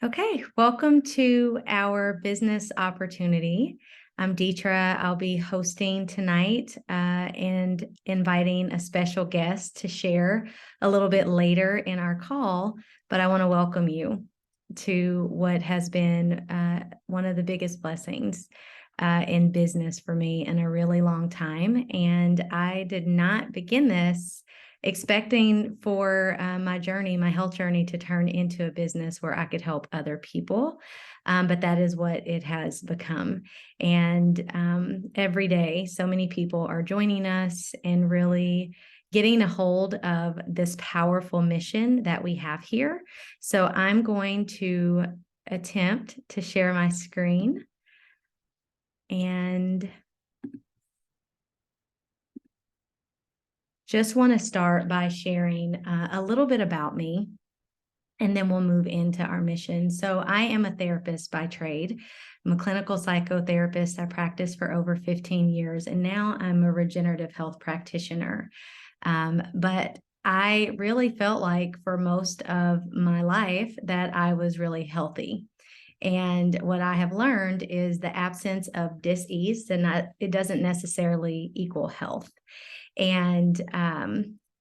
Okay, welcome to our business opportunity. I'm Detra. I'll be hosting tonight and inviting a special guest to share a little bit later in our call, but I want to welcome you to what has been one of the biggest blessings in business for me in a really long time. And I did not begin this expecting for my health journey, to turn into a business where I could help other people. But that is what it has become. And every day, so many people are joining us and really getting a hold of this powerful mission that we have here. So I'm going to attempt to share my screen. And just want to start by sharing a little bit about me, and then we'll move into our mission. So I am a therapist by trade. I'm a clinical psychotherapist. I practiced for over 15 years, and now I'm a regenerative health practitioner. But I really felt like for most of my life that I was really healthy. And what I have learned is the absence of dis-ease, and it doesn't necessarily equal health. And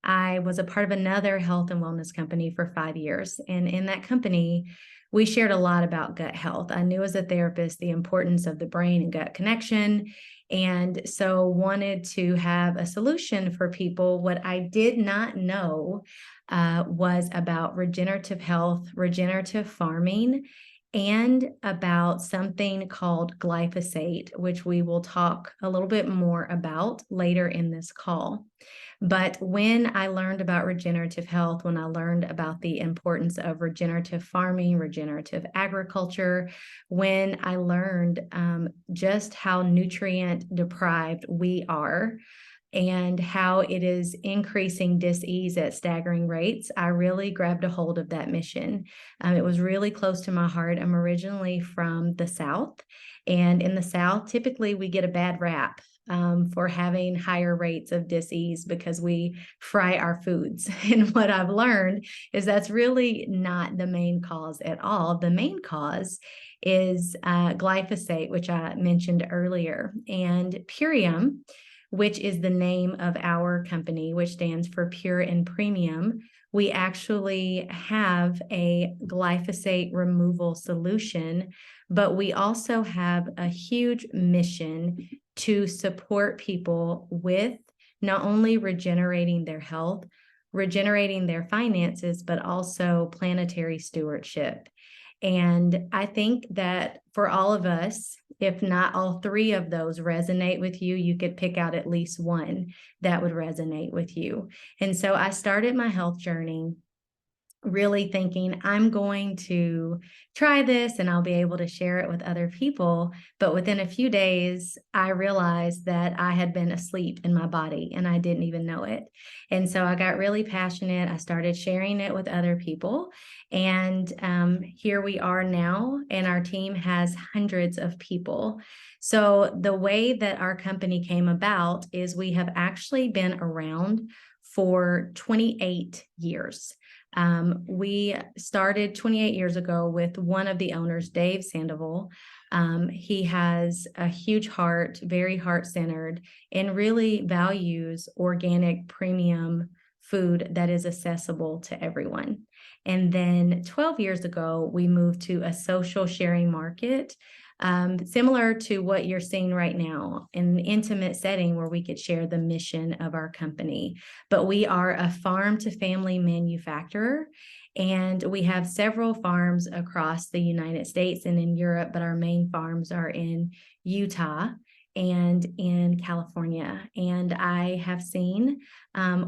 I was a part of another health and wellness company for 5 years. And in that company, we shared a lot about gut health. I knew as a therapist the importance of the brain and gut connection. And so wanted to have a solution for people. What I did not know was about regenerative health, regenerative farming, and about something called glyphosate, which we will talk a little bit more about later in this call. But when I learned about regenerative health, when I learned about the importance of regenerative farming, regenerative agriculture, when I learned just how nutrient deprived we are, and how it is increasing dis-ease at staggering rates, I really grabbed a hold of that mission. It was really close to my heart. I'm originally from the South, and in the South, typically we get a bad rap for having higher rates of dis-ease because we fry our foods. And what I've learned is that's really not the main cause at all. The main cause is glyphosate, which I mentioned earlier, and Purium, which is the name of our company, which stands for Pure and Premium. We actually have a glyphosate removal solution, but we also have a huge mission to support people with not only regenerating their health, regenerating their finances, but also planetary stewardship. And I think that for all of us, if not all three of those resonate with you, you could pick out at least one that would resonate with you. And so I started my health journey really thinking I'm going to try this and I'll be able to share it with other people. But within a few days, I realized that I had been asleep in my body and I didn't even know it. And so I got really passionate. I started sharing it with other people. And here we are now, and our team has hundreds of people. So the way that our company came about is we have actually been around for 28 years. We started 28 years ago with one of the owners, Dave Sandoval. He has a huge heart, very heart-centered, and really values organic premium food that is accessible to everyone. And then 12 years ago, we moved to a social sharing market, similar to what you're seeing right now, in an intimate setting where we could share the mission of our company. But we are a farm to family manufacturer, and we have several farms across the United States and in Europe, but our main farms are in Utah and in California. And I have seen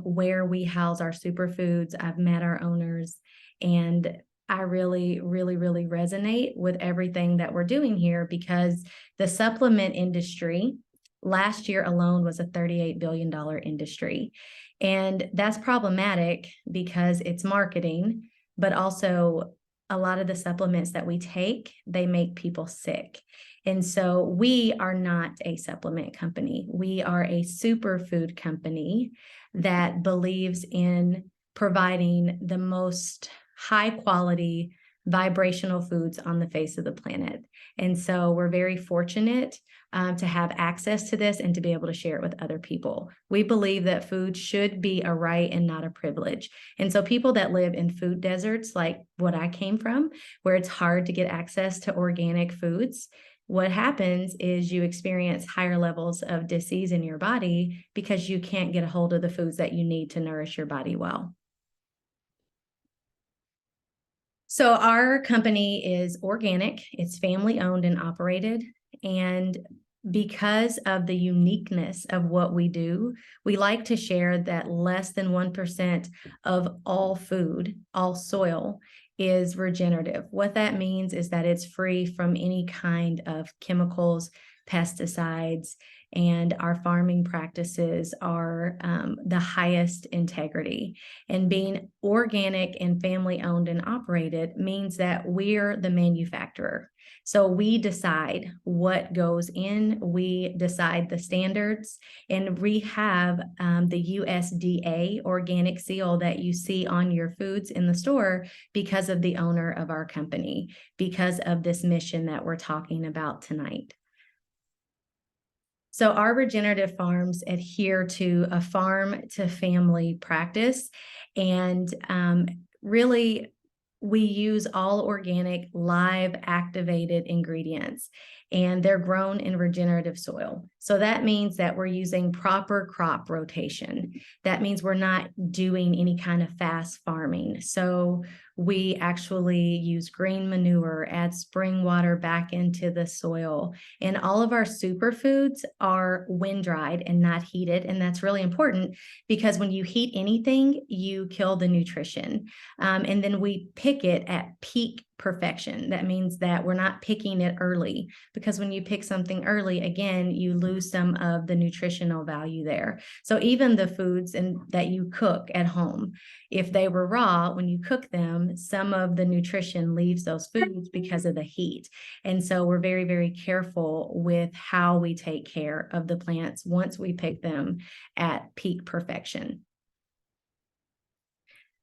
where we house our superfoods. I've met our owners, and I really, really, really resonate with everything that we're doing here, because the supplement industry last year alone was a $38 billion industry. And that's problematic because it's marketing, but also a lot of the supplements that we take, they make people sick. And so we are not a supplement company. We are a superfood company that believes in providing the most high quality, vibrational foods on the face of the planet. And so we're very fortunate to have access to this and to be able to share it with other people. We believe that food should be a right and not a privilege. And so people that live in food deserts, like what I came from, where it's hard to get access to organic foods, what happens is you experience higher levels of disease in your body because you can't get a hold of the foods that you need to nourish your body well. So our company is organic, it's family owned and operated. And because of the uniqueness of what we do, we like to share that less than 1% of all food, all soil, is regenerative. What that means is that it's free from any kind of chemicals, pesticides, and our farming practices are the highest integrity. And being organic and family owned and operated means that we're the manufacturer. So we decide what goes in, we decide the standards, and we have the USDA organic seal that you see on your foods in the store because of the owner of our company, because of this mission that we're talking about tonight. So our regenerative farms adhere to a farm to family practice, and really we use all organic, live activated ingredients, and they're grown in regenerative soil. So that means that we're using proper crop rotation. That means we're not doing any kind of fast farming. So we actually use green manure, add spring water back into the soil. And all of our superfoods are wind dried and not heated. And that's really important because when you heat anything, you kill the nutrition. And then we pick it at peak perfection. That means that we're not picking it early, because when you pick something early, again, you lose some of the nutritional value there. So even the foods that you cook at home, if they were raw, when you cook them, some of the nutrition leaves those foods because of the heat. And so we're very, very careful with how we take care of the plants once we pick them at peak perfection.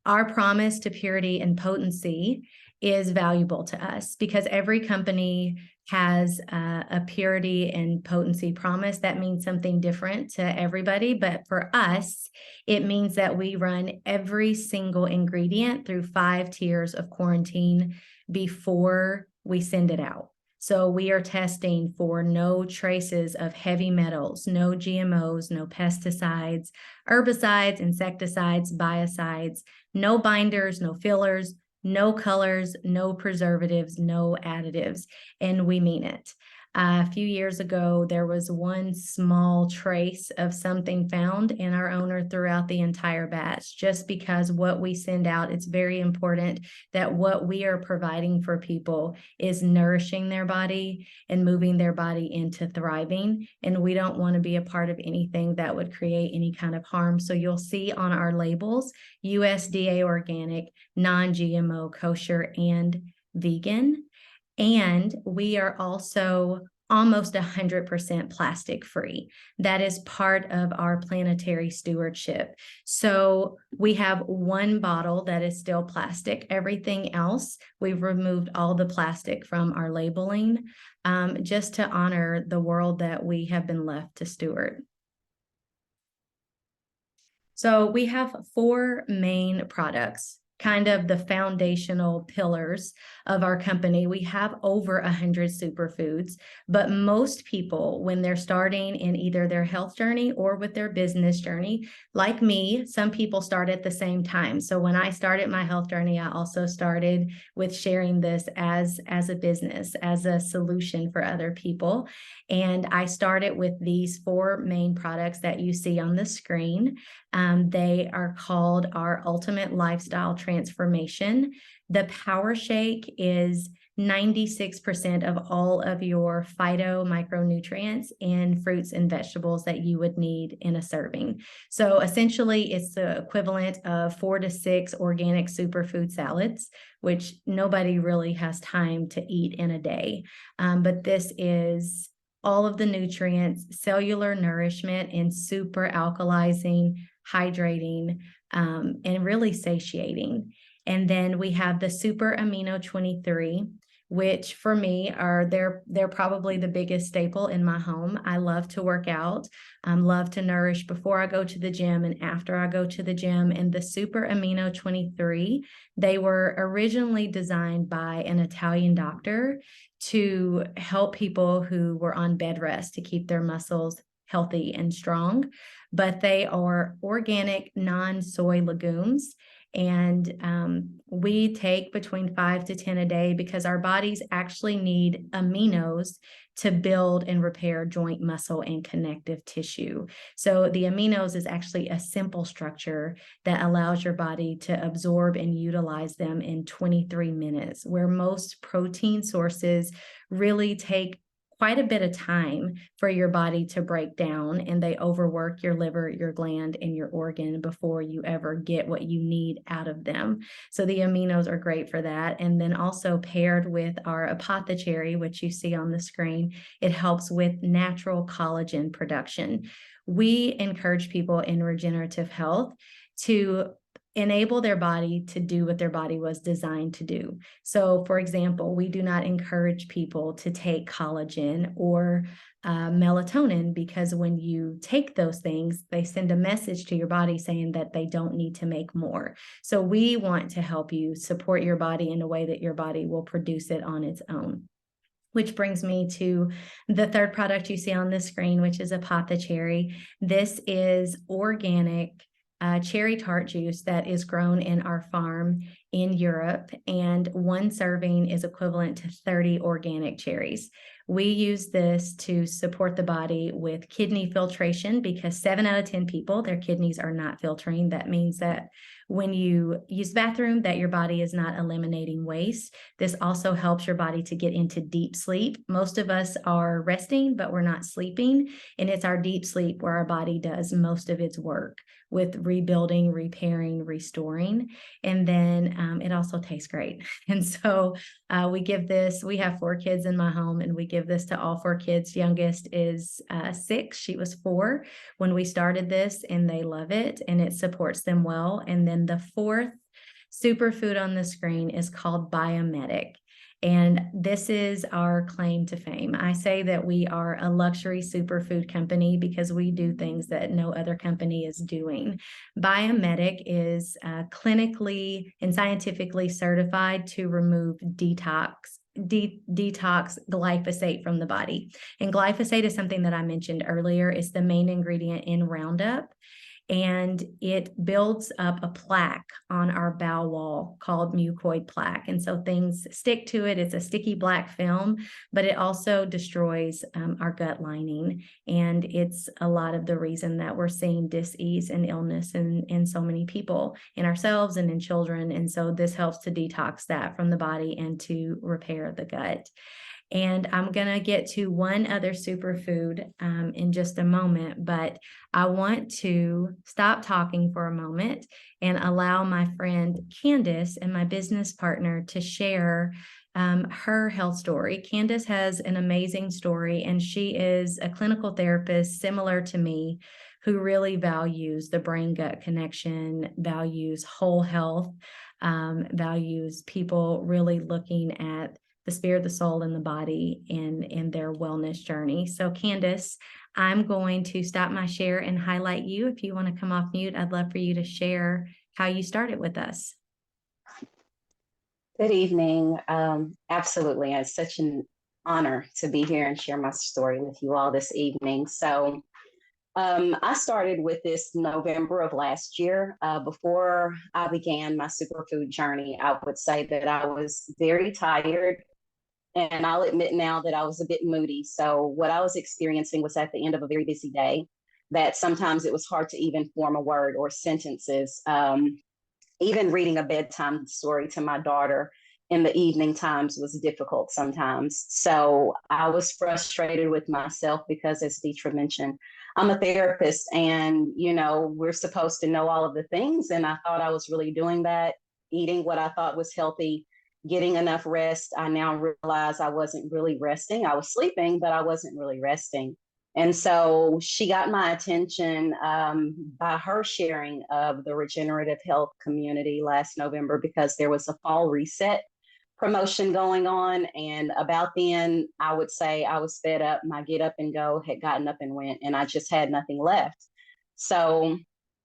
Our promise to purity and potency is valuable to us because every company has a purity and potency promise that means something different to everybody. But for us, it means that we run every single ingredient through 5 tiers of quarantine before we send it out. So we are testing for no traces of heavy metals, no GMOs, no pesticides, herbicides, insecticides, biocides, no binders, no fillers, no colors, no preservatives, no additives, and we mean it. A few years ago, there was one small trace of something found, and our owner threw out the entire batch just because what we send out, it's very important that what we are providing for people is nourishing their body and moving their body into thriving. And we don't want to be a part of anything that would create any kind of harm. So you'll see on our labels, USDA organic, non-GMO, kosher, and vegan. And we are also almost 100% plastic free. That is part of our planetary stewardship. So we have one bottle that is still plastic. Everything else, we've removed all the plastic from our labeling, just to honor the world that we have been left to steward. So we have 4 main products, kind of the foundational pillars of our company. We have over 100 superfoods, but most people, when they're starting in either their health journey or with their business journey, like me, some people start at the same time. So when I started my health journey, I also started with sharing this as a business, as a solution for other people. And I started with these 4 main products that you see on the screen. They are called our Ultimate Lifestyle Transformation. The Power Shake is 96% of all of your phyto micronutrients in fruits and vegetables that you would need in a serving. So essentially, it's the equivalent of 4 to 6 organic superfood salads, which nobody really has time to eat in a day. But this is all of the nutrients, cellular nourishment, and super alkalizing, hydrating, and really satiating. And then we have the Super Amino 23, which for me they're probably the biggest staple in my home. I love to work out, love to nourish before I go to the gym and after I go to the gym. And the Super Amino 23, they were originally designed by an Italian doctor to help people who were on bed rest to keep their muscles healthy and strong. But they are organic, non-soy legumes. And we take between 5 to 10 a day because our bodies actually need aminos to build and repair joint, muscle, and connective tissue. So the aminos is actually a simple structure that allows your body to absorb and utilize them in 23 minutes, where most protein sources really take quite a bit of time for your body to break down, and they overwork your liver, your gland, and your organ before you ever get what you need out of them. So the aminos are great for that. And then also paired with our apothecary, which you see on the screen, it helps with natural collagen production. We encourage people in regenerative health to enable their body to do what their body was designed to do. So, for example, we do not encourage people to take collagen or melatonin, because when you take those things, they send a message to your body saying that they don't need to make more. So we want to help you support your body in a way that your body will produce it on its own. Which brings me to the third product you see on the screen, which is apothecary. This is organic cherry tart juice that is grown in our farm in Europe, and one serving is equivalent to 30 organic cherries. We use this to support the body with kidney filtration, because 7 out of 10 people, their kidneys are not filtering. That means that when you use the bathroom, that your body is not eliminating waste. This also helps your body to get into deep sleep. Most of us are resting, but we're not sleeping. And it's our deep sleep where our body does most of its work with rebuilding, repairing, restoring. And then it also tastes great. And so we give this, we have 4 kids in my home, and we give this to all 4 kids. Youngest is 6. She was 4 when we started this, and they love it, and it supports them well. And then the 4th superfood on the screen is called Biomedic. And this is our claim to fame. I say that we are a luxury superfood company because we do things that no other company is doing. Biomedic is clinically and scientifically certified to remove detox glyphosate from the body. And glyphosate is something that I mentioned earlier. It's the main ingredient in Roundup, and it builds up a plaque on our bowel wall called mucoid plaque. And so things stick to it. It's a sticky black film, but it also destroys our gut lining. And it's a lot of the reason that we're seeing dis-ease and illness in so many people, in ourselves and in children. And so this helps to detox that from the body and to repair the gut. And I'm going to get to one other superfood in just a moment, but I want to stop talking for a moment and allow my friend Candace and my business partner to share her health story. Candace has an amazing story, and she is a clinical therapist similar to me, who really values the brain-gut connection, values whole health, values people really looking at the spirit, the soul, and the body in their wellness journey. So Candace, I'm going to stop my share and highlight you. If you want to come off mute, I'd love for you to share how you started with us. Good evening. Absolutely. It's such an honor to be here and share my story with you all this evening. So I started with this November of last year. Before I began my superfood journey, I would say that I was very tired. And I'll admit now that I was a bit moody. So what I was experiencing was at the end of a very busy day, that sometimes it was hard to even form a word or sentences. Even reading a bedtime story to my daughter in the evening times was difficult sometimes. So I was frustrated with myself because, as Detra mentioned, I'm a therapist, and, we're supposed to know all of the things. And I thought I was really doing that, eating what I thought was healthy, getting enough rest. I now realize I wasn't really resting. I was sleeping, but I wasn't really resting. And so she got my attention by her sharing of the regenerative health community last November, because there was a fall reset promotion going on. And about then, I would say I was fed up. My get up and go had gotten up and went, and I just had nothing left. So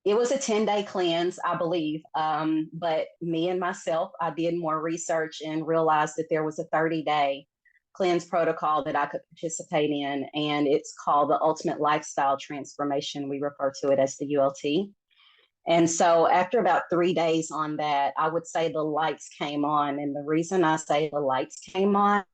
it was a 10-day cleanse, I believe. But me and myself, I did more research and realized that there was a 30-day cleanse protocol that I could participate in. And it's called the Ultimate Lifestyle Transformation. We refer to it as the ULT. And so after about 3 days on that, I would say the lights came on. And the reason I say the lights came on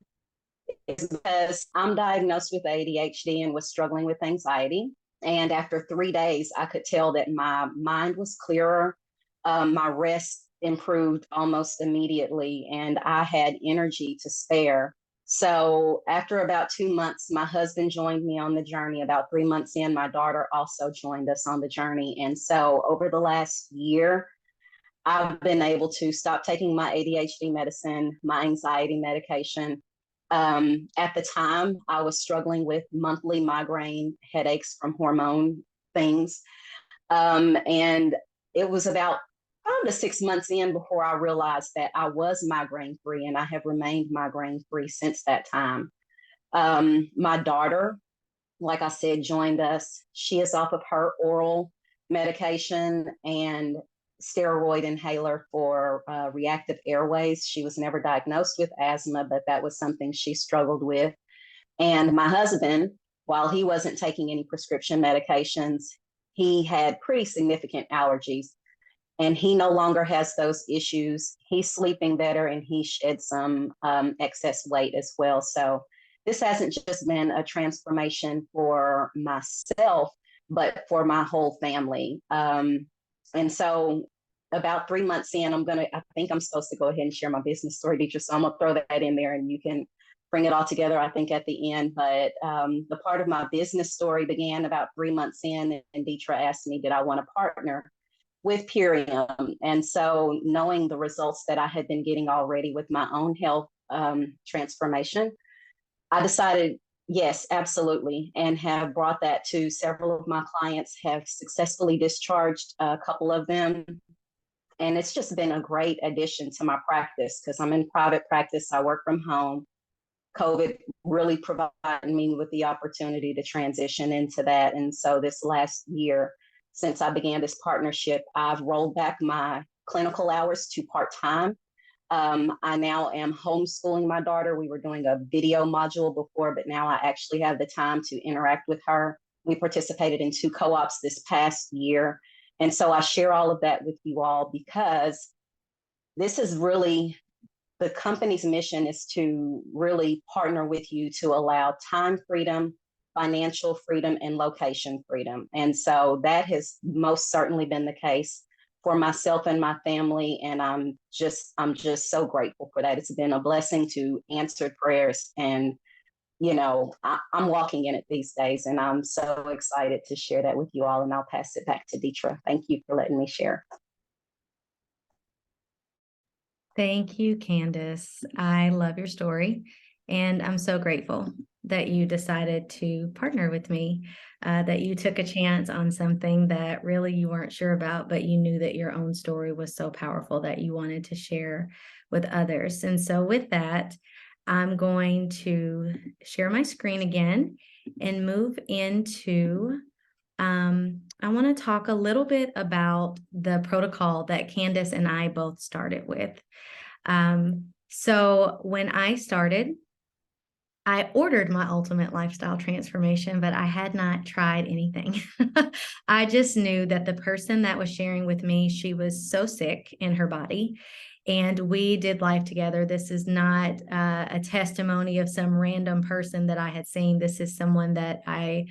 is because I'm diagnosed with ADHD and was struggling with anxiety. And after 3 days, I could tell that my mind was clearer. My rest improved almost immediately, and I had energy to spare. So after about 2 months, my husband joined me on the journey. About 3 months in, my daughter also joined us on the journey. And so over the last year, I've been able to stop taking my ADHD medicine, my anxiety medication. At the time, I was struggling with monthly migraine headaches from hormone things. And it was about 5 to 6 months in before I realized that I was migraine free, and I have remained migraine free since that time. My daughter, like I said, joined us. She is off of her oral medication and steroid inhaler for reactive airways. She was never diagnosed with asthma, but that was something she struggled with. And my husband, while he wasn't taking any prescription medications, he had pretty significant allergies, and he no longer has those issues. He's sleeping better, and he shed some excess weight as well. So this hasn't just been a transformation for myself, but for my whole family. And so about 3 months in, I think I'm supposed to go ahead and share my business story, Detra. So I'm gonna throw that in there, and you can bring it all together, I think, at the end. But the part of my business story began about 3 months in, and Detra asked me, did I want to partner with Purium? And so knowing the results that I had been getting already with my own health transformation, I decided, yes, absolutely, and have brought that to several of my clients, have successfully discharged a couple of them. And it's just been a great addition to my practice, because I'm in private practice. I work from home. COVID really provided me with the opportunity to transition into that. And so this last year, since I began this partnership, I've rolled back my clinical hours to part-time. I now am homeschooling my daughter. We were doing a video module before, but now I actually have the time to interact with her. We participated in 2 co-ops this past year. And so I share all of that with you all, because this is really, the company's mission is to really partner with you to allow time freedom, financial freedom, and location freedom. And so that has most certainly been the case for myself and my family. And I'm just so grateful for that. It's been a blessing to answer prayers. And, I'm walking in it these days, and I'm so excited to share that with you all. And I'll pass it back to Detra. Thank you for letting me share. Thank you, Candace. I love your story, and I'm so grateful that you decided to partner with me, that you took a chance on something that really you weren't sure about, but you knew that your own story was so powerful that you wanted to share with others. And so with that, I'm going to share my screen again and move into I want to talk a little bit about the protocol that Candace and I both started with. So when I started, I ordered my ultimate lifestyle transformation, but I had not tried anything. I just knew that the person that was sharing with me, she was so sick in her body, and we did life together. This is not a testimony of some random person that I had seen. This is someone that I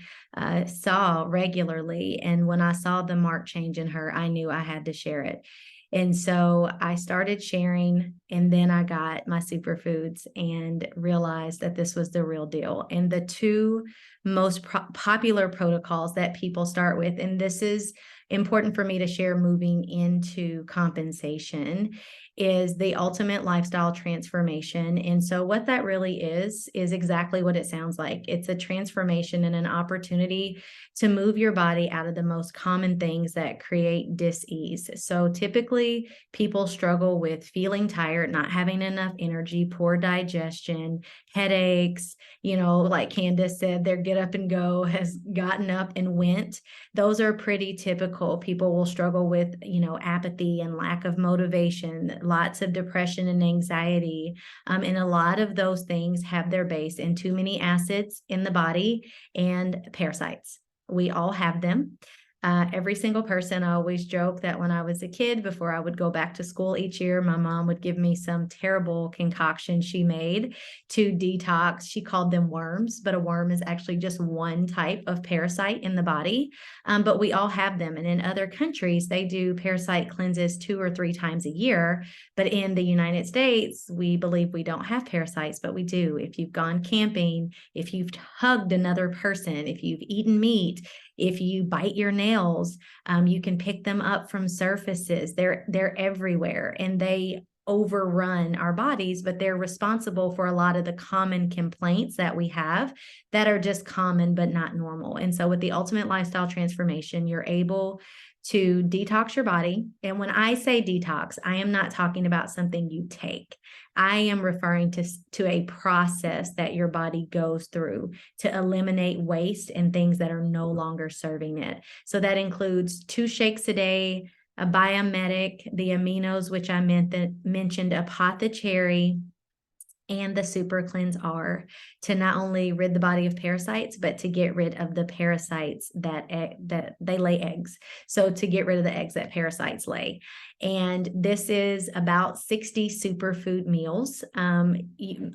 saw regularly. And when I saw the marked change in her, I knew I had to share it. And so I started sharing, and then I got my superfoods and realized that this was the real deal. And the 2 most popular protocols that people start with, and this is important for me to share moving into compensation, is the ultimate lifestyle transformation. And so what that really is exactly what it sounds like. It's a transformation and an opportunity to move your body out of the most common things that create dis-ease. So typically people struggle with feeling tired, not having enough energy, poor digestion, headaches, like Candace said, their get up and go has gotten up and went. Those are pretty typical. People will struggle with, apathy and lack of motivation, lots of depression and anxiety. And a lot of those things have their base in too many acids in the body and parasites. We all have them. Every single person. I always joke that when I was a kid, before I would go back to school each year, my mom would give me some terrible concoction she made to detox. She called them worms, but a worm is actually just one type of parasite in the body. But we all have them. And in other countries, they do parasite cleanses 2 or 3 times a year. But in the United States, we believe we don't have parasites, but we do. If you've gone camping, if you've hugged another person, if you've eaten meat, if you bite your nails, you can pick them up from surfaces. They're everywhere, and they overrun our bodies, but they're responsible for a lot of the common complaints that we have that are just common but not normal. And so with the ultimate lifestyle transformation, you're able to detox your body. And when I say detox, I am not talking about something you take. I am referring to a process that your body goes through to eliminate waste and things that are no longer serving it. So that includes 2 shakes a day, a biomedic, the aminos, which I mentioned, apothecary, and the super cleanse R, to not only rid the body of parasites, but to get rid of the parasites that they lay eggs. So to get rid of the eggs that parasites lay. And this is about 60 superfood meals. A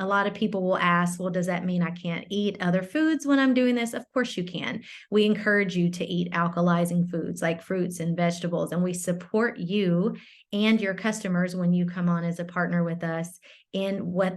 lot of people will ask, well, does that mean I can't eat other foods when I'm doing this? Of course you can. We encourage you to eat alkalizing foods like fruits and vegetables, and we support you and your customers when you come on as a partner with us in what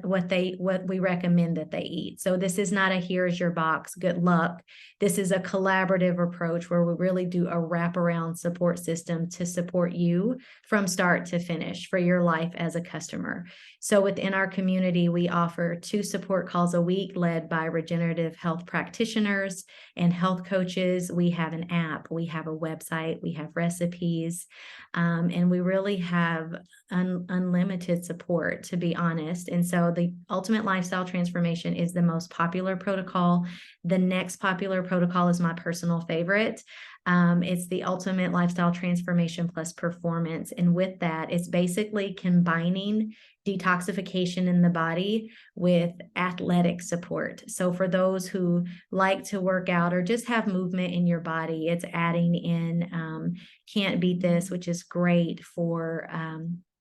we recommend that they eat. So this is not a here's your box, good luck. This is a collaborative approach where we really do a wraparound support system to support you from start to finish for your life as a customer. So within our community, we offer 2 support calls a week led by regenerative health practitioners and health coaches. We have an app, we have a website, we have recipes, and we really have unlimited support, to be honest. And so the ultimate lifestyle transformation is the most popular protocol. The next popular protocol is my personal favorite. It's the ultimate lifestyle transformation plus performance. And with that, it's basically combining detoxification in the body with athletic support. So for those who like to work out or just have movement in your body, it's adding in Can't Beat This, which is great for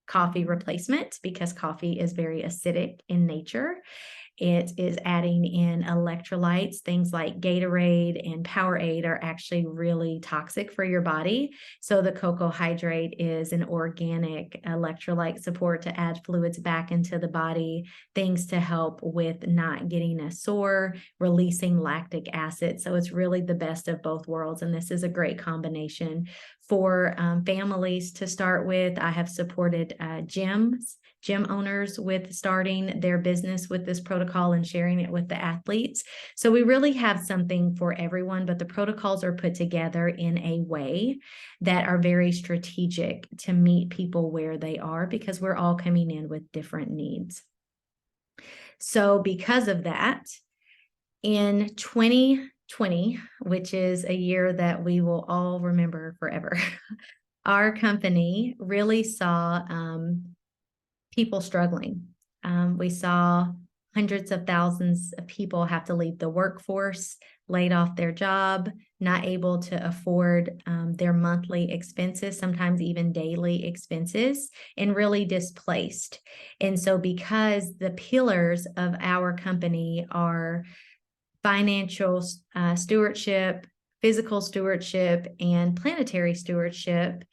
coffee replacement because coffee is very acidic in nature. It is adding in electrolytes. Things like Gatorade and Powerade are actually really toxic for your body. So the cocoa hydrate is an organic electrolyte support to add fluids back into the body, things to help with not getting a sore, releasing lactic acid. So it's really the best of both worlds. And this is a great combination for families to start with. I have supported gym owners with starting their business with this protocol and sharing it with the athletes. So we really have something for everyone, but the protocols are put together in a way that are very strategic to meet people where they are, because we're all coming in with different needs. So because of that, in 2020, which is a year that we will all remember forever, our company really saw people struggling. We saw hundreds of thousands of people have to leave the workforce, laid off their job, not able to afford their monthly expenses, sometimes even daily expenses, and really displaced. And so because the pillars of our company are financial stewardship, physical stewardship, and planetary stewardship,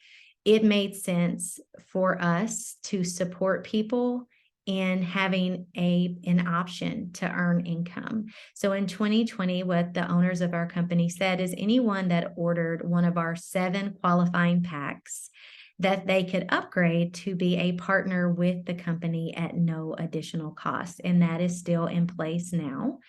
it made sense for us to support people in having an option to earn income. So in 2020, what the owners of our company said is anyone that ordered one of our 7 qualifying packs that they could upgrade to be a partner with the company at no additional cost. And that is still in place now.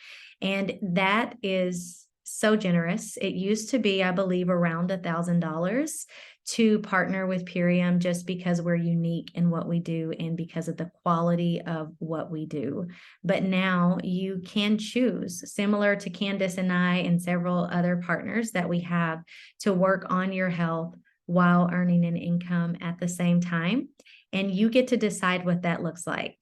And that is so generous. It used to be, I believe, around $1,000 to partner with Purium just because we're unique in what we do and because of the quality of what we do. But now you can choose, similar to Candace and I and several other partners that we have, to work on your health while earning an income at the same time. And you get to decide what that looks like.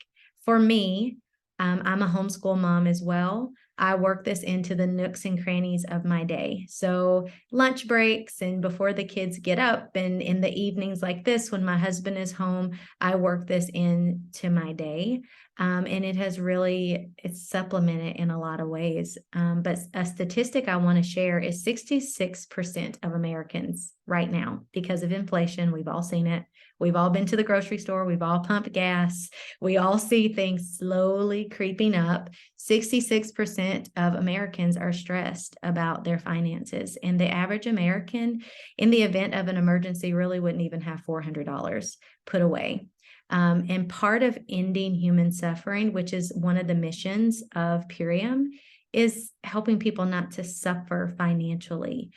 For me, I'm a homeschool mom as well. I work this into the nooks and crannies of my day. So lunch breaks and before the kids get up, and in the evenings like this, when my husband is home, I work this into my day. And it has really, it's supplemented in a lot of ways. But a statistic I want to share is 66% of Americans right now, because of inflation, we've all seen it. We've all been to the grocery store. We've all pumped gas. We all see things slowly creeping up. 66% of Americans are stressed about their finances. And the average American, in the event of an emergency, really wouldn't even have $400 put away. And part of ending human suffering, which is one of the missions of Purium, is helping people not to suffer financially.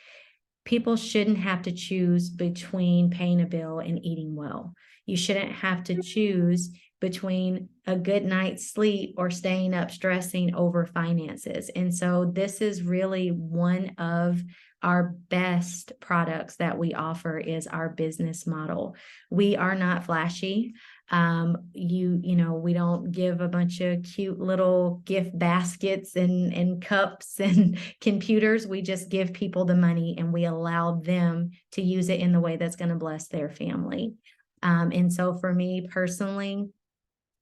People shouldn't have to choose between paying a bill and eating well. You shouldn't have to choose between a good night's sleep or staying up stressing over finances. And so this is really one of our best products that we offer is our business model. We are not flashy. We don't give a bunch of cute little gift baskets and cups and computers. We just give people the money and we allow them to use it in the way that's going to bless their family. And so for me personally,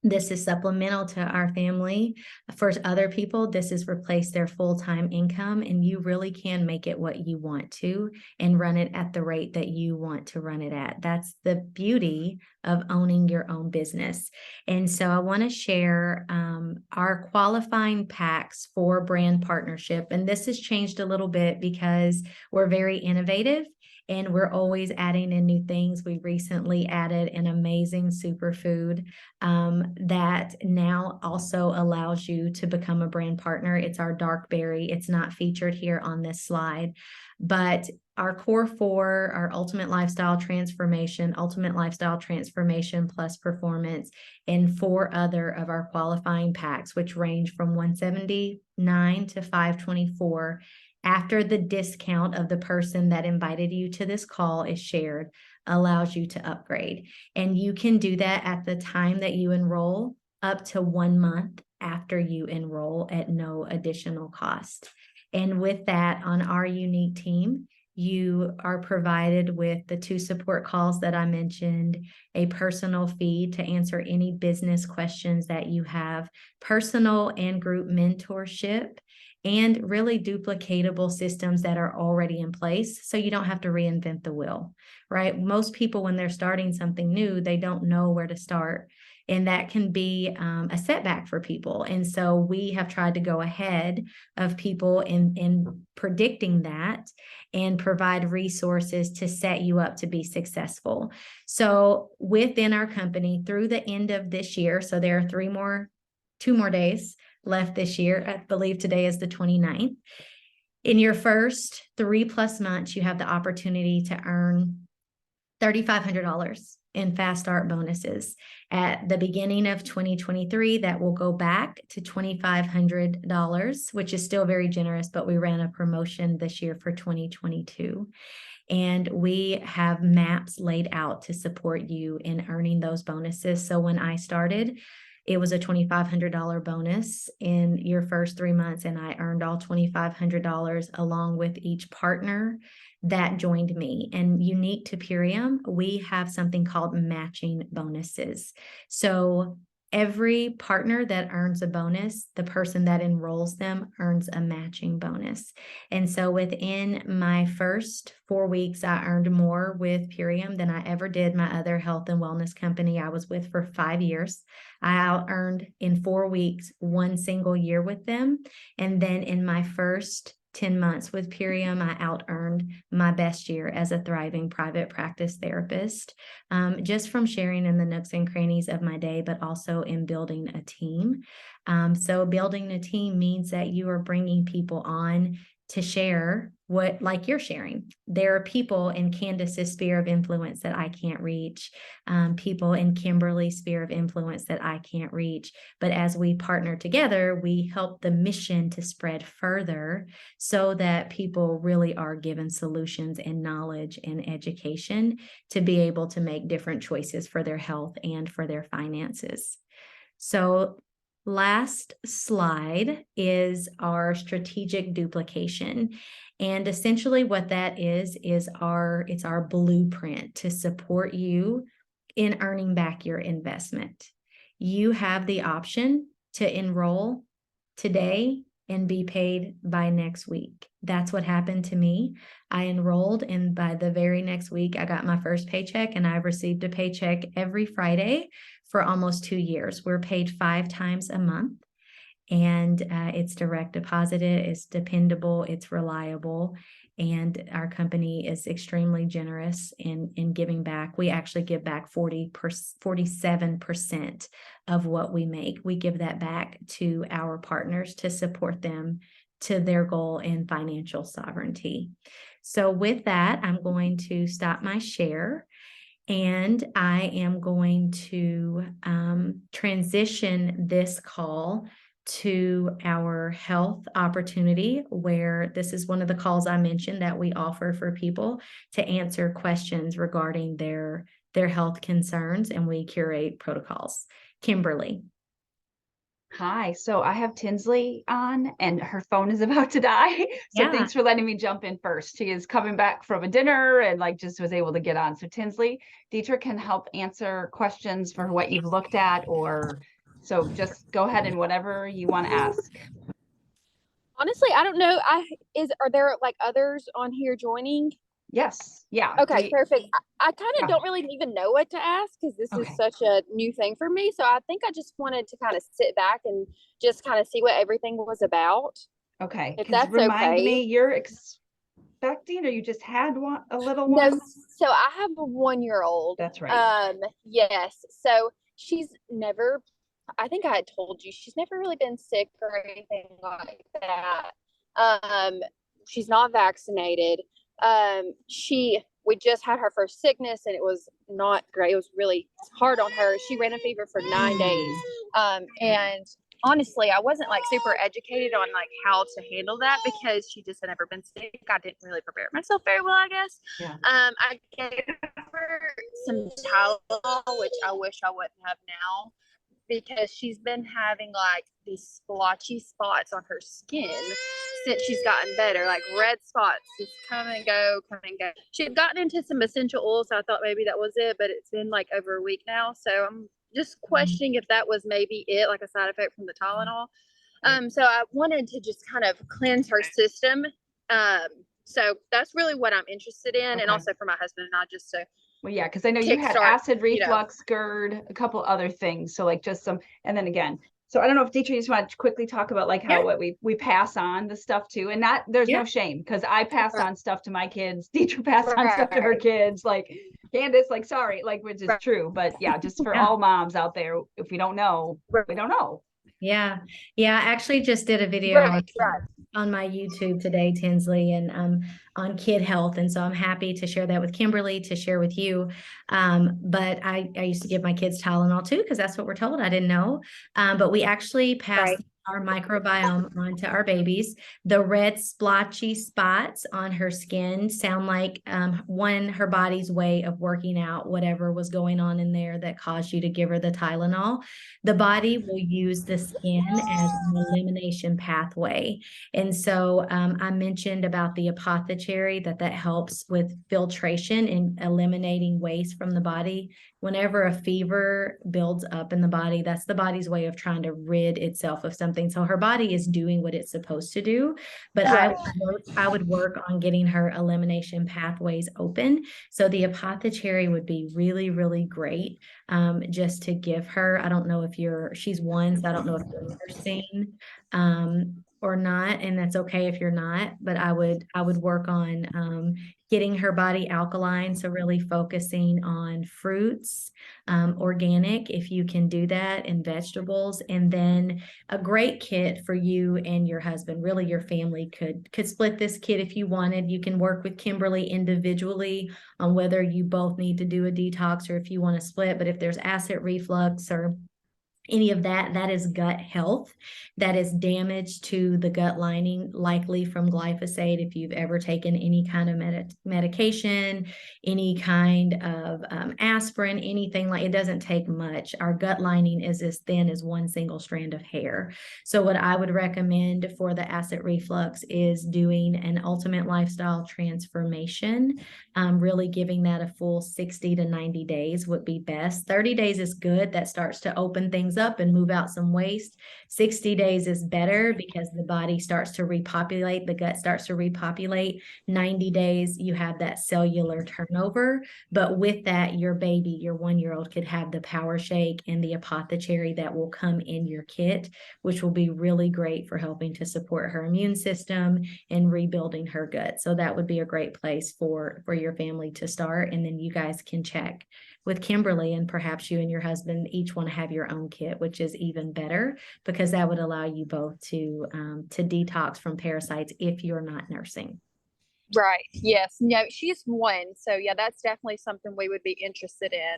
this is supplemental to our family. For other people, this has replaced their full-time income, and you really can make it what you want to and run it at the rate that you want to run it at. That's the beauty of owning your own business. And so I want to share our qualifying packs for brand partnership. And this has changed a little bit because we're very innovative and we're always adding in new things. We recently added an amazing superfood that now also allows you to become a brand partner. It's our dark berry. It's not featured here on this slide, but our core four, our ultimate lifestyle transformation plus performance, and four other of our qualifying packs, which range from $179 to $524. After the discount of the person that invited you to this call is shared, allows you to upgrade. And you can do that at the time that you enroll, up to 1 month after you enroll at no additional cost. And with that, on our unique team, you are provided with the 2 support calls that I mentioned, a personal feed to answer any business questions that you have, personal and group mentorship, and really duplicatable systems that are already in place so you don't have to reinvent the wheel, right? Most people, when they're starting something new, they don't know where to start. And that can be a setback for people. And so we have tried to go ahead of people in predicting that and provide resources to set you up to be successful. So within our company, through the end of this year, so there are 2 more days left this year. I believe today is the 29th. In your first 3+ months, you have the opportunity to earn $3,500 in Fast Start bonuses. At the beginning of 2023, that will go back to $2,500, which is still very generous, but we ran a promotion this year for 2022. And we have maps laid out to support you in earning those bonuses. So when I started, it was a $2,500 bonus in your first 3 months, and I earned all $2,500 along with each partner that joined me. And unique to Purium, we have something called matching bonuses. So every partner that earns a bonus, the person that enrolls them earns a matching bonus. And so within my first 4 weeks, I earned more with Purium than I ever did my other health and wellness company I was with for 5 years. I out-earned in 4 weeks 1 single year with them. And then in my first 10 months with Purium, I out-earned my best year as a thriving private practice therapist, just from sharing in the nooks and crannies of my day, but also in building a team. So building a team means that you are bringing people on to share what, like you're sharing. There are people in Candace's sphere of influence that I can't reach, people in Kimberly's sphere of influence that I can't reach. But as we partner together, we help the mission to spread further so that people really are given solutions and knowledge and education to be able to make different choices for their health and for their finances. So last slide is our strategic duplication. And essentially what that is it's our blueprint to support you in earning back your investment. You have the option to enroll today and be paid by next week. That's what happened to me. I enrolled, and by the very next week, I got my first paycheck, and I've received a paycheck every Friday for almost 2 years. We're paid 5 times a month, and it's direct deposited, it's dependable, it's reliable, and our company is extremely generous in giving back. We actually give back 47% of what we make. We give that back to our partners to support them to their goal in financial sovereignty. So with that, I'm going to stop my share. And I am going to transition this call to our health opportunity, where this is one of the calls I mentioned that we offer for people to answer questions regarding their health concerns, and we curate protocols. Kimberly. Hi, so I have Tinsley on and her phone is about to die. So Yeah. Thanks for letting me jump in first. She is coming back from a dinner and just was able to get on. So Tinsley, Detra can help answer questions for what you've looked at, so just go ahead and whatever you want to ask. Honestly, I don't know. Are there others on here joining? Yes. Yeah. Okay, perfect. I kind of Yeah. don't really even know what to ask because this is such a new thing for me. So I think I just wanted to kind of sit back and just kind of see what everything was about. Okay. If that's remind okay. me, you're expecting, or you just had a little No, one? so I have a 1-year-old. That's right. Yes. So she's never, I think I had told you, she's never really been sick or anything like that. She's not vaccinated. We just had her first sickness and it was not great. It was really hard on her. She ran a fever for 9 days. And honestly, I wasn't super educated on how to handle that because she just had never been sick. I didn't really prepare myself very well, I guess. Yeah. I gave her some Tylenol, which I wish I wouldn't have now, because she's been having these splotchy spots on her skin since she's gotten better, red spots just come and go. She had gotten into some essential oils, so I thought maybe that was it, but it's been over a week now. So I'm just questioning if that was maybe it, a side effect from the Tylenol. So I wanted to just kind of cleanse her system. So that's really what I'm interested in. And also for my husband and I, just to well, yeah, because I know you had acid reflux, GERD, a couple other things. So just some, and then again, so I don't know if Detra, you just want to quickly talk about how what we pass on the stuff too, and there's no shame because I pass on stuff to my kids. Detra passed on stuff to her kids, Candace, sorry, which is true, but yeah, just for all moms out there, if we don't know, we don't know. Yeah. I actually just did a video on my YouTube today, Tinsley, and on kid health. And so I'm happy to share that with Kimberly, to share with you. But I used to give my kids Tylenol too, because that's what we're told. I didn't know. But we actually passed our microbiome onto our babies. The red splotchy spots on her skin sound like her body's way of working out whatever was going on in there that caused you to give her the Tylenol. The body will use the skin as an elimination pathway. And so I mentioned about the apothecary, that helps with filtration and eliminating waste from the body. Whenever a fever builds up in the body, that's the body's way of trying to rid itself of something. So her body is doing what it's supposed to do, but I would work on getting her elimination pathways open. So the apothecary would be really, really great, just to give her. I don't know if she's 1, so I don't know if you're nursing, or not, and that's okay if you're not, but I would work on getting her body alkaline. So really focusing on fruits, organic, if you can do that, and vegetables. And then a great kit for you and your husband, really your family could split this kit if you wanted. You can work with Kimberly individually on whether you both need to do a detox or if you want to split. But if there's acid reflux or any of that, that is gut health. That is damage to the gut lining, likely from glyphosate. If you've ever taken any kind of medication, any kind of aspirin, anything, like, it doesn't take much. Our gut lining is as thin as one single strand of hair. So what I would recommend for the acid reflux is doing an ultimate lifestyle transformation. Really giving that a full 60 to 90 days would be best. 30 days is good. That starts to open things up and move out some waste. 60 days is better because the body starts to repopulate, the gut starts to repopulate. 90 days, you have that cellular turnover. But with that, your baby, your 1-year-old, could have the power shake and the apothecary that will come in your kit, which will be really great for helping to support her immune system and rebuilding her gut. So that would be a great place for your family to start. And then you guys can check with Kimberly, and perhaps you and your husband each want to have your own kit, which is even better because that would allow you both to detox from parasites if you're not nursing. Right. Yes. No, she's 1. So yeah, that's definitely something we would be interested in.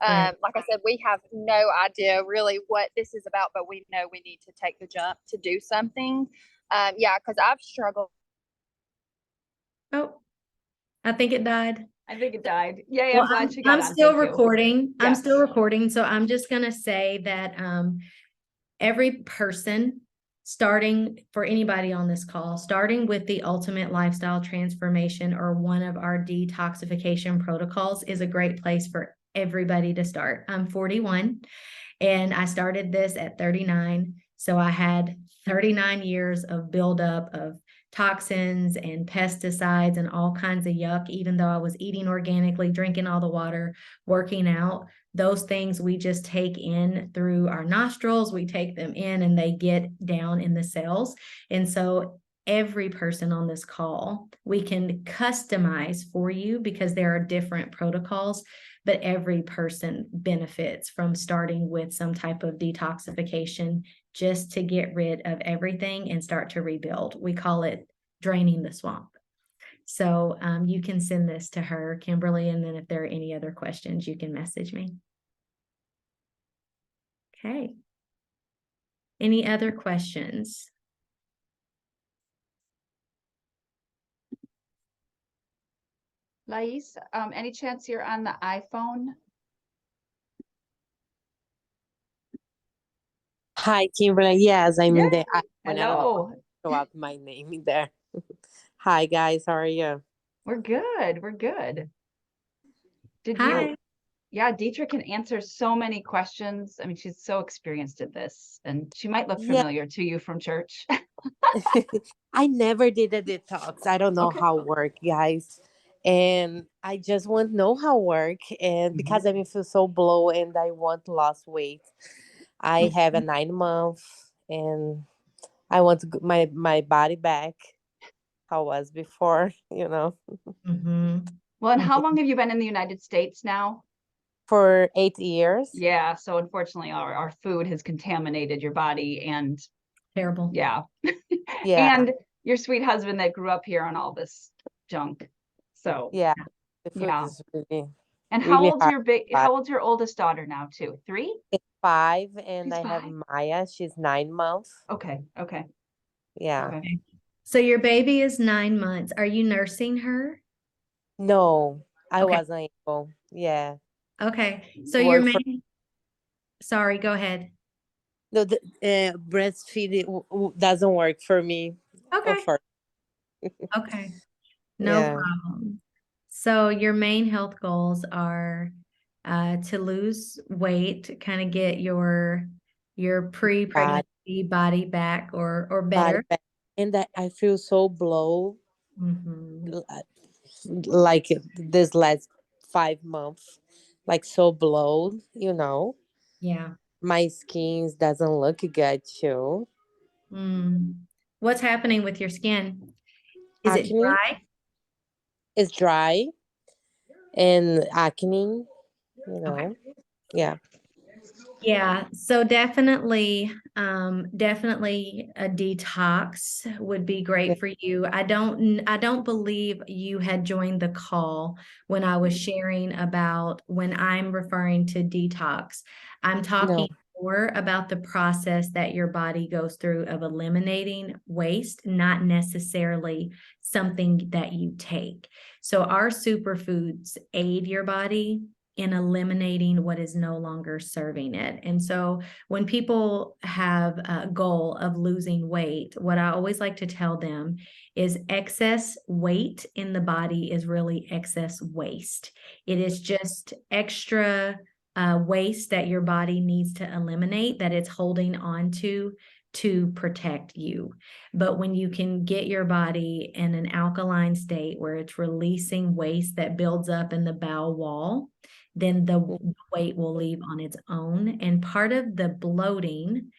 Right. Like I said, we have no idea really what this is about, but we know we need to take the jump to do something. Yeah, because I've struggled. Oh, I think it died. I think it died. Yeah, Well, I'm glad she got I'm on. still Thank you. recording. I'm Yes. still recording. So I'm just going to say that every person, starting for anybody on this call, starting with the ultimate lifestyle transformation or one of our detoxification protocols, is a great place for everybody to start. I'm 41 and I started this at 39. So I had 39 years of buildup of toxins and pesticides and all kinds of yuck, even though I was eating organically, drinking all the water, working out. Those things we just take in through our nostrils, we take them in and they get down in the cells. And so every person on this call, we can customize for you because there are different protocols, but every person benefits from starting with some type of detoxification just to get rid of everything and start to rebuild. We call it draining the swamp. So you can send this to her, Kimberly, and then if there are any other questions, you can message me. Okay. Any other questions? Lais, any chance you're on the iPhone? Hi, Kimberly. Yes, I'm in the app when I don't Hello. show up my name in there. Hi, guys. How are you? We're good. We're good. Did Hi. you? Yeah, Detra can answer so many questions. I mean, she's so experienced at this, and she might look Yeah. familiar to you from church. I never did a detox. I don't know Okay. how work, guys. And I just want to know how work. And because I feel so blow and I want lost weight. I have a 9-month and I want to my body back how it was before, Mm-hmm. Well, and how long have you been in the United States now? for 8 years. Yeah, so unfortunately our food has contaminated your body, and Terrible. yeah. Yeah. And your sweet husband that grew up here on all this junk. So Yeah. The food yeah. is really, And really hard. how old's your oldest daughter now too? 3? It's 5 and She's I have 5? Maya. She's 9 months. Okay. Yeah. Okay. So your baby is 9 months. Are you nursing her? No, I Okay. wasn't able. Yeah. Okay. So your Work for main, sorry, go ahead. no the breastfeeding doesn't work for me. Okay. For Okay. No yeah. problem. So your main health goals are to lose weight, kind of get your pre-pregnancy body back or Body better. back. And that I feel so blow Mm-hmm. like this last 5 months, like so blown. Yeah. My skin doesn't look good too. Mm. What's happening with your skin? Is it Acne. dry? It's dry and acne, Okay. Yeah. Yeah, so definitely a detox would be Yeah. great for you. I don't believe you had joined the call when I was sharing about when I'm referring to detox. I'm talking No. more about the process that your body goes through of eliminating waste, not necessarily something that you take. So our superfoods aid your body in eliminating what is no longer serving it. And so when people have a goal of losing weight, what I always like to tell them is excess weight in the body is really excess waste. It is just extra waste that your body needs to eliminate, that it's holding on to protect you. But when you can get your body in an alkaline state where it's releasing waste that builds up in the bowel wall, then the weight will leave on its own. And part of the bloating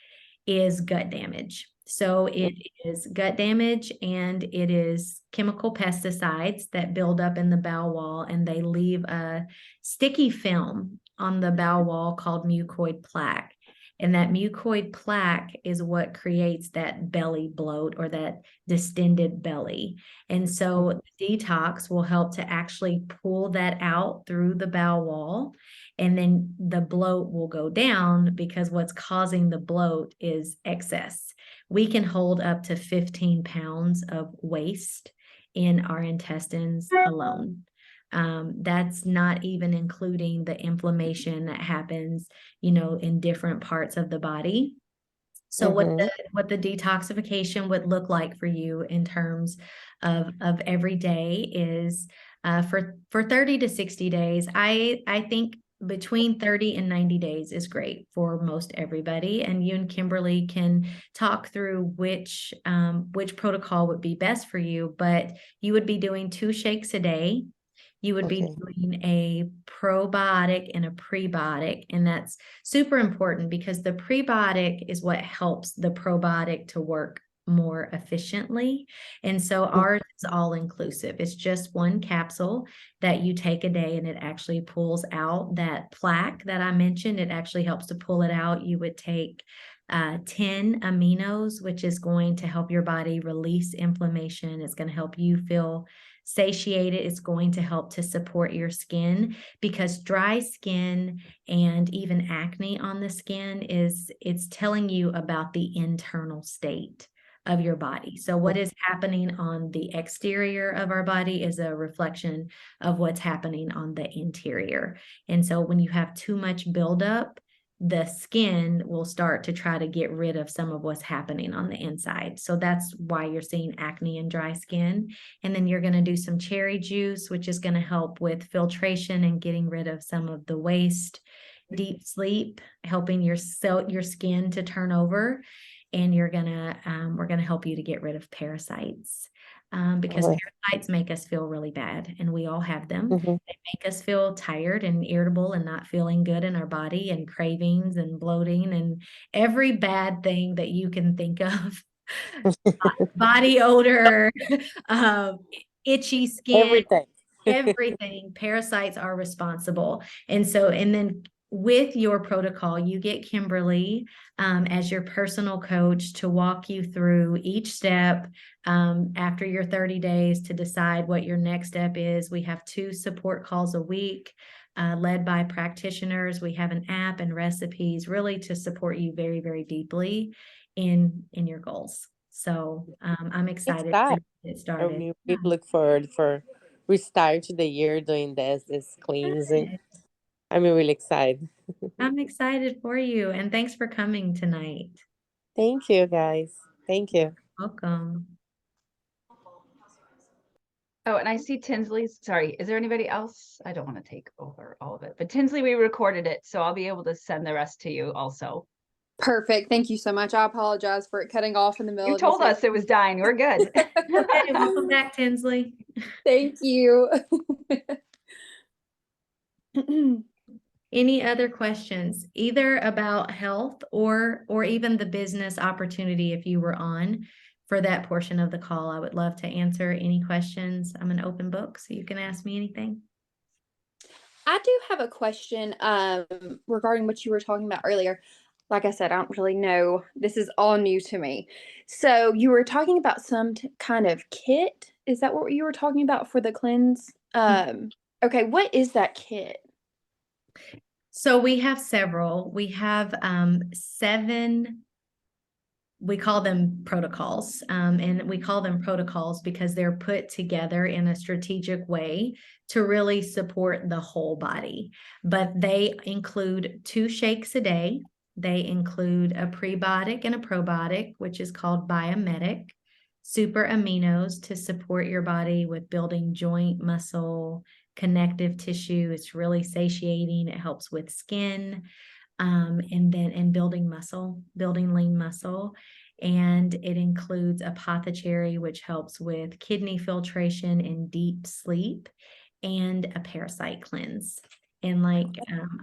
is gut damage. So it is gut damage and it is chemical pesticides that build up in the bowel wall, and they leave a sticky film on the bowel wall called mucoid plaque. And that mucoid plaque is what creates that belly bloat or that distended belly. And so the detox will help to actually pull that out through the bowel wall. And then the bloat will go down because what's causing the bloat is excess. We can hold up to 15 pounds of waste in our intestines alone. That's not even including the inflammation that happens, in different parts of the body. So what the detoxification would look like for you in terms of every day is for 30 to 60 days. I think between 30 and 90 days is great for most everybody. And you and Kimberly can talk through which protocol would be best for you, but you would be doing 2 shakes a day. You would be doing a probiotic and a prebiotic, and that's super important because the prebiotic is what helps the probiotic to work more efficiently. And so ours is all inclusive. It's just 1 capsule that you take a day, and it actually pulls out that plaque that I mentioned. It actually helps to pull it out. You would take 10 aminos, which is going to help your body release inflammation. It's going to help you feel satiated. It's going to help to support your skin, because dry skin and even acne on the skin it's telling you about the internal state of your body. So what is happening on the exterior of our body is a reflection of what's happening on the interior. And so when you have too much buildup, the skin will start to try to get rid of some of what's happening on the inside. So that's why you're seeing acne and dry skin. And then you're going to do some cherry juice, which is going to help with filtration and getting rid of some of the waste. Deep sleep, helping your skin to turn over. And we're going to help you to get rid of parasites. Because parasites make us feel really bad, and we all have them. They make us feel tired and irritable and not feeling good in our body, and cravings and bloating and every bad thing that you can think of. Body odor, itchy skin, everything. Parasites are responsible. And then with your protocol, you get Kimberly as your personal coach to walk you through each step after your 30 days to decide what your next step is. We have 2 support calls a week led by practitioners. We have an app and recipes really to support you very, very deeply in your goals. So I'm excited to get started. We look forward for restart the year doing this cleansing. I'm really excited. I'm excited for you, and thanks for coming tonight. Thank you, guys. Thank you. Welcome. Oh, and I see Tinsley's. Sorry, is there anybody else? I don't want to take over all of it, but Tinsley, we recorded it, so I'll be able to send the rest to you also. Perfect. Thank you so much. I apologize for it cutting off in the middle. You told us it was dying. We're good. Okay, welcome back, Tinsley. Thank you. Any other questions, either about health or even the business opportunity if you were on? for that portion of the call. I would love to answer any questions. I'm an open book, so you can ask me anything. I do have a question regarding what you were talking about earlier. Like I said, I don't really know. This is all new to me. So you were talking about some kind of kit. Is that what you were talking about for the cleanse? Okay, what is that kit? So we have several. We have 7, we call them protocols. And we call them protocols because they're put together in a strategic way to really support the whole body. But they include 2 shakes a day. They include a prebiotic and a probiotic, which is called Biometic, super aminos to support your body with building joint, muscle, connective tissue. It's really satiating. It helps with skin, and building muscle, building lean muscle. And it includes apothecary, which helps with kidney filtration and deep sleep, and a parasite cleanse. And like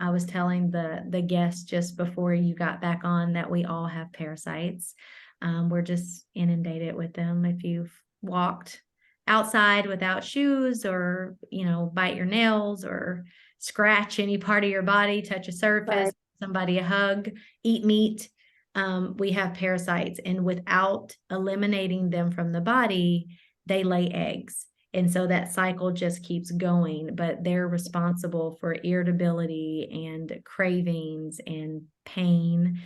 I was telling the guest just before you got back on, that we all have parasites. We're just inundated with them. If you've walked outside without shoes, or bite your nails, or scratch any part of your body, touch a surface, Right. somebody a hug, eat meat, we have parasites. And without eliminating them from the body, they lay eggs. And so that cycle just keeps going, but they're responsible for irritability and cravings and pain.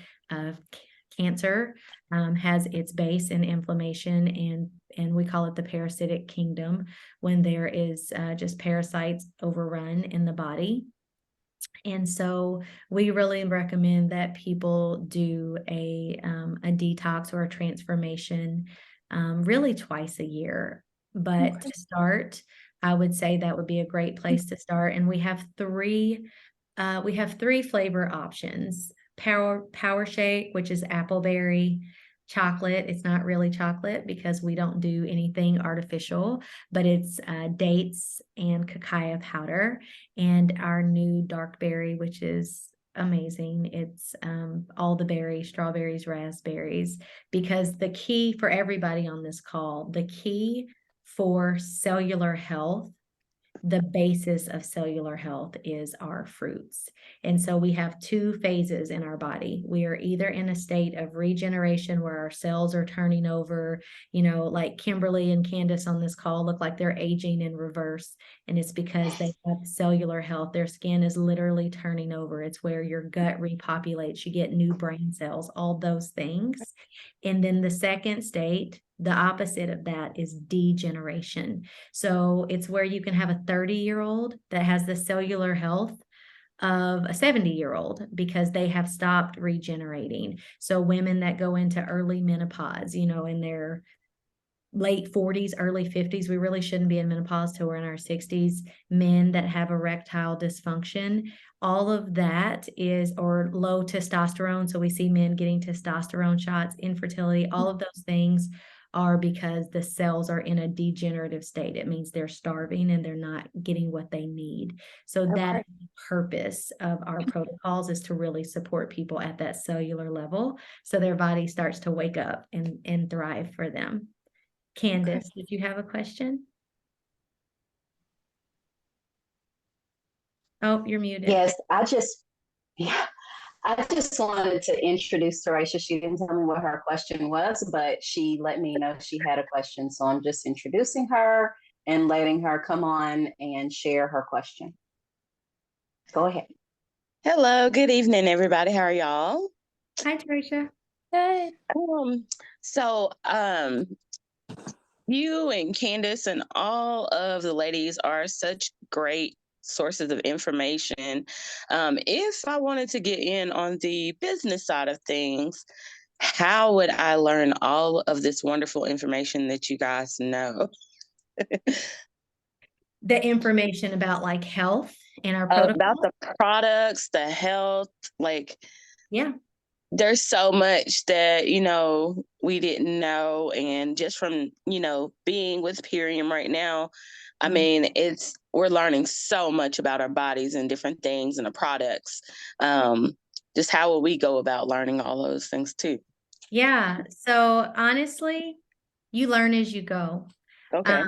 Cancer has its base in inflammation, and we call it the parasitic kingdom, when there is just parasites overrun in the body. And so we really recommend that people do a detox or a transformation really twice a year. But to start, I would say that would be a great place to start. And we have 3 flavor options. Power Shake, which is appleberry chocolate. It's not really chocolate because we don't do anything artificial, but it's dates and cacao powder. And our new dark berry, which is amazing. It's all the berries, strawberries, raspberries, because the key for everybody on this call, the key for cellular health, the basis of cellular health, is our fruits. And so we have 2 phases in our body. We are either in a state of regeneration where our cells are turning over, like Kimberly and Candace on this call look like they're aging in reverse. And it's because they have cellular health. Their skin is literally turning over. It's where your gut repopulates. You get new brain cells, all those things. And then the second state, the opposite of that, is degeneration. So it's where you can have a 30-year-old that has the cellular health of a 70-year-old because they have stopped regenerating. So women that go into early menopause, in their late 40s, early 50s, we really shouldn't be in menopause till we're in our 60s. Men that have erectile dysfunction, all of that is, or low testosterone. So we see men getting testosterone shots, infertility, all of those things are because the cells are in a degenerative state. It means they're starving and they're not getting what they need. So that is the purpose of our protocols, is to really support people at that cellular level so their body starts to wake up and thrive for them. Candace, did you have a question? Oh, you're muted. Yes, I just wanted to introduce Teresha. She didn't tell me what her question was, but she let me know she had a question. So I'm just introducing her and letting her come on and share her question. Go ahead. Hello, good evening, everybody. How are y'all? Hi, Teresha. Hey. You and Candace and all of the ladies are such great sources of information. If I wanted to get in on the business side of things, how would I learn all of this wonderful information that you guys know? The information about like health and our protocol? About the products, the health, yeah. There's so much that, we didn't know. And just from, being with Purium right now, I mean, we're learning so much about our bodies and different things and the products. Just how will we go about learning all those things too? Yeah. So honestly, You learn as you go. Okay.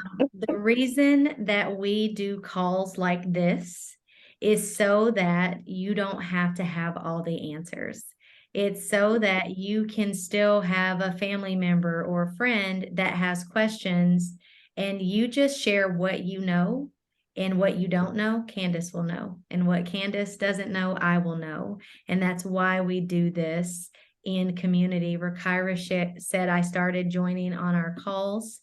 The reason that we do calls like this is so that you don't have to have all the answers. It's so that you can still have a family member or friend that has questions, and you just share what you know, and what you don't know, Candace will know. And what Candace doesn't know, I will know. And that's why we do this in community. Rakira said I started joining on our calls.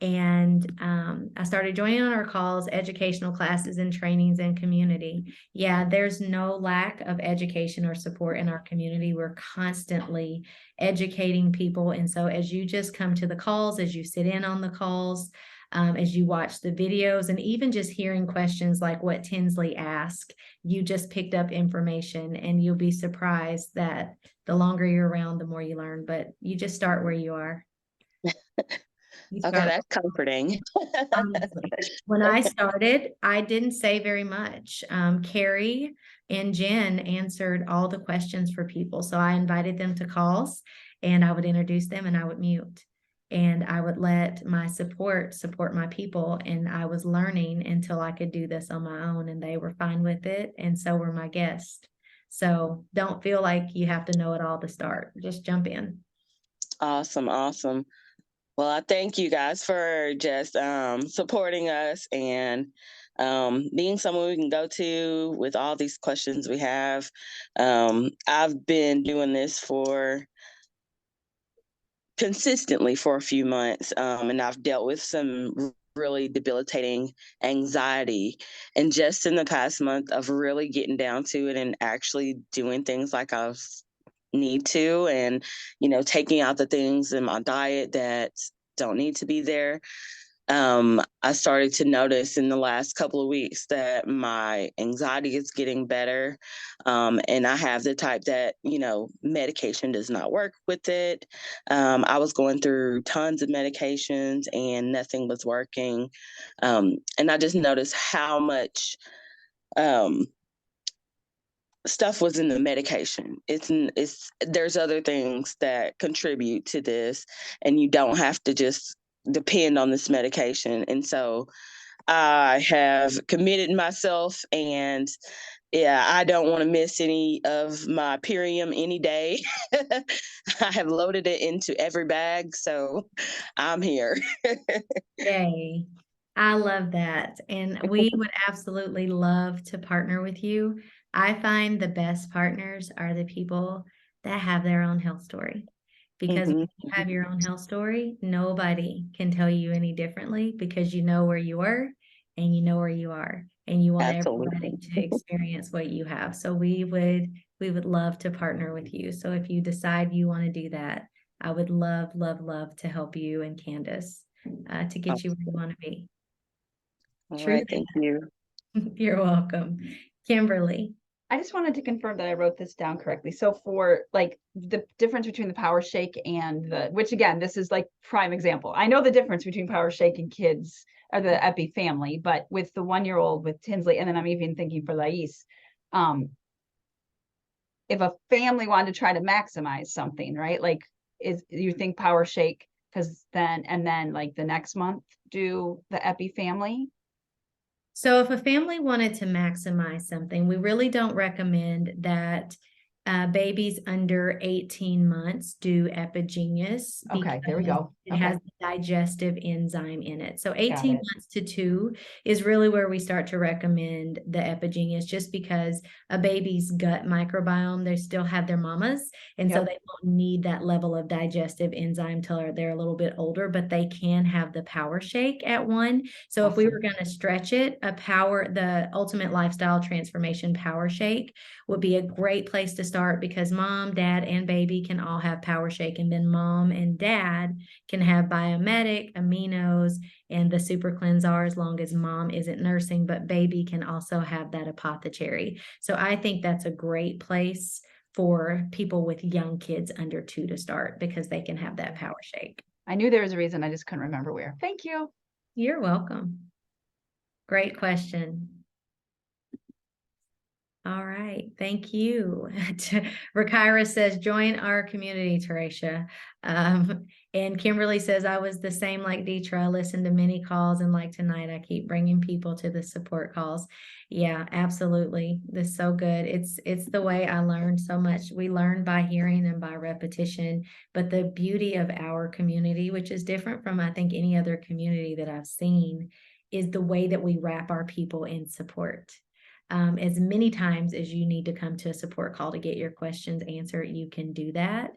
And I started joining on our calls, educational classes and trainings and community. Yeah, there's no lack of education or support in our community. We're constantly educating people. And so as you just come to the calls, as you sit in on the calls, as you watch the videos, and even just hearing questions like what Tinsley asked, you just picked up information, and you'll be surprised that the longer you're around, the more you learn. But you just start where you are. Okay, that's comforting. Honestly, when I started, I didn't say very much. Carrie and Jen answered all the questions for people. So I invited them to calls, and I would introduce them, and I would mute. And I would let my support my people. And I was learning until I could do this on my own, and they were fine with it. And so were my guests. So don't feel like you have to know it all to start. Just jump in. Awesome. Awesome. Well, I thank you guys for just supporting us and being someone we can go to with all these questions we have. I've been doing this consistently for a few months, and I've dealt with some really debilitating anxiety. And just in the past month of really getting down to it and actually doing things like I need to, and taking out the things in my diet that don't need to be there, I started to notice in the last couple of weeks that my anxiety is getting better. And I have the type that, medication does not work with it. I was going through tons of medications and nothing was working. And I just noticed how much stuff was in the medication. There's other things that contribute to this, and you don't have to just depend on this medication. And so I have committed myself, and yeah, I don't want to miss any of my Purium any day. I have loaded it into every bag, so I'm here. Yay. I love that. And we would absolutely love to partner with you. I find the best partners are the people that have their own health story. Because when you have your own health story, nobody can tell you any differently, because you know where you were and you know where you are, and you want everybody to experience what you have. So we would love to partner with you. So if you decide you want to do that, I would love, love, love to help you and Candace to get you where you want to be. All right, thank you. You're welcome. Kimberly. I just wanted to confirm that I wrote this down correctly. So for like the difference between the Power Shake and which again, this is like prime example. I know the difference between Power Shake and kids or the Epi family, but with the 1-year-old with Tinsley, and then I'm even thinking for Lais, if a family wanted to try to maximize something, right? Like, you think Power Shake, because then like the next month do the Epi family? So if a family wanted to maximize something, we really don't recommend that babies under 18 months do Epigenius. Okay, there we go. It has the digestive enzyme in it. So 18 months to 2 is really where we start to recommend the Epigenius, just because a baby's gut microbiome, they still have their mamas. And so they don't need that level of digestive enzyme till they're a little bit older, but they can have the Power Shake at 1. So if we were going to stretch it, the Ultimate Lifestyle Transformation Power Shake would be a great place to start, because mom, dad, and baby can all have Power Shake, and then mom and dad can have Biomedic, Aminos, and the Super Cleansar, as long as mom isn't nursing, but baby can also have that apothecary. So I think that's a great place for people with young kids under 2 to start, because they can have that Power Shake. I knew there was a reason, I just couldn't remember where. Thank you. You're welcome. Great question. All right. Thank you. Rakira says, join our community, Teresha. And Kimberly says, I was the same like Detra. I listened to many calls, and like tonight, I keep bringing people to the support calls. Yeah, absolutely. This is so good. It's the way I learned so much. We learn by hearing and by repetition, but the beauty of our community, which is different from, I think, any other community that I've seen, is the way that we wrap our people in support. As many times as you need to come to a support call to get your questions answered, you can do that.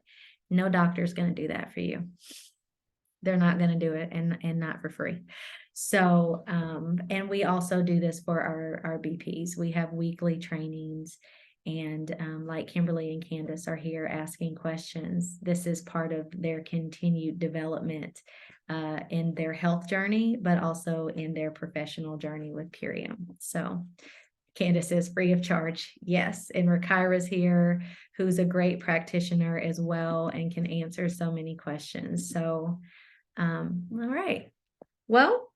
No doctor's going to do that for you. They're not going to do it, and not for free. So, and we also do this for our BPs. We have weekly trainings, and like Kimberly and Candace are here asking questions. This is part of their continued development in their health journey, but also in their professional journey with Purium. So Candace is free of charge. Yes. And Rakira's here, who's a great practitioner as well and can answer so many questions. So, all right. Well,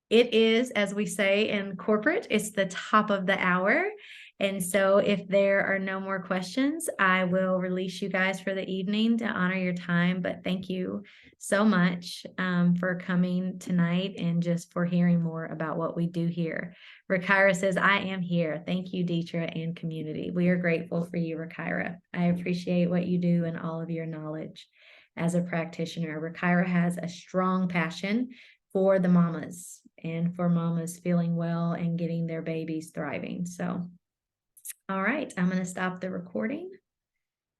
it is, as we say in corporate, it's the top of the hour. And so if there are no more questions, I will release you guys for the evening to honor your time. But thank you so much for coming tonight and just for hearing more about what we do here. Rakira says, I am here. Thank you, Detra and community. We are grateful for you, Rakira. I appreciate what you do and all of your knowledge as a practitioner. Rakira has a strong passion for the mamas and for mamas feeling well and getting their babies thriving. So, all right, I'm going to stop the recording.